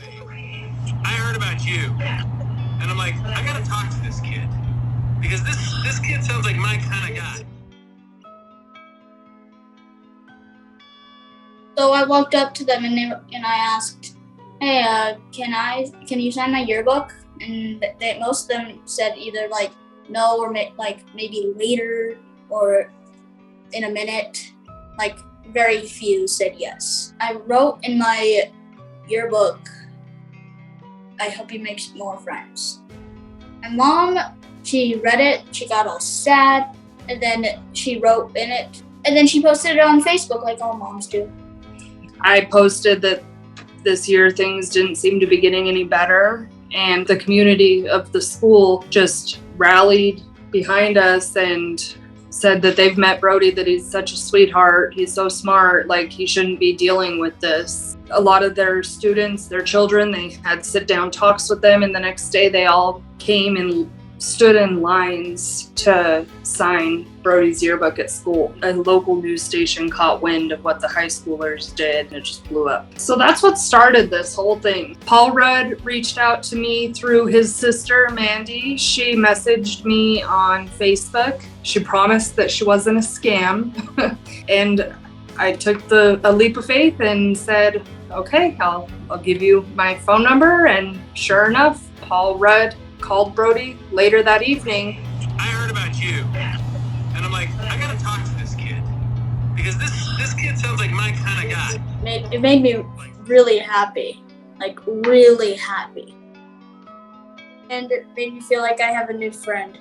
I heard about you. And I'm like, I gotta talk to this kid. Because this kid sounds like my kind of guy. So I walked up to them and I asked, "Hey, can you sign my yearbook?" And most of them said either like no or maybe later or in a minute. Like very few said yes. I wrote in my yearbook, "I hope you make more friends." My mom, she read it, she got all sad, and then she wrote in it, and then she posted it on Facebook like all moms do. I posted that this year things didn't seem to be getting any better, and the community of the school just rallied behind us and said that they've met Brody, that he's such a sweetheart, he's so smart, like he shouldn't be dealing with this. A lot of their students, their children, they had sit-down talks with them, and the next day they all came and stood in lines to sign Brody's yearbook at school. A local news station caught wind of what the high schoolers did, and it just blew up. So that's what started this whole thing. Paul Rudd reached out to me through his sister, Mandy. She messaged me on Facebook. She promised that she wasn't a scam. And I took a leap of faith and said, okay, I'll give you my phone number. And sure enough, Paul Rudd called Brody later that evening. I heard about you. And I'm like, I gotta talk to this kid. Because this kid sounds like my kind of guy. It made me really happy. Like really happy. And it made me feel like I have a new friend.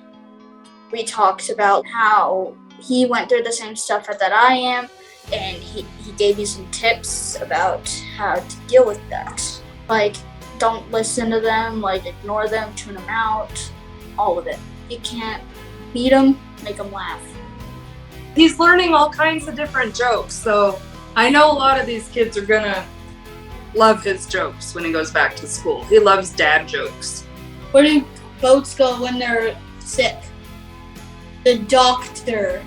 We talked about how he went through the same stuff that I am, and he gave me some tips about how to deal with that. Like, don't listen to them, like ignore them, tune them out, all of it. You can't beat them, make them laugh. He's learning all kinds of different jokes, so I know a lot of these kids are gonna love his jokes when he goes back to school. He loves dad jokes. Where do goats go when they're sick? The doctor.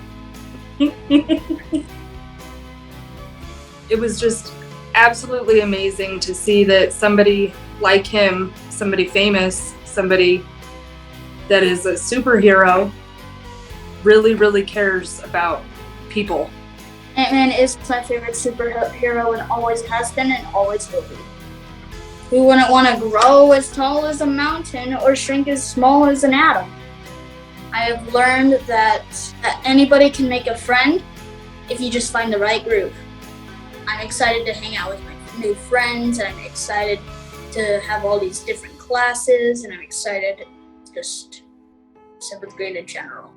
It was just absolutely amazing to see that somebody like him, somebody famous, somebody that is a superhero, really, really cares about people. Ant-Man is my favorite superhero and always has been and always will be. Who wouldn't want to grow as tall as a mountain or shrink as small as an atom? I have learned that anybody can make a friend if you just find the right group. I'm excited to hang out with my new friends, and I'm excited to have all these different classes, and I'm excited just 7th grade in general.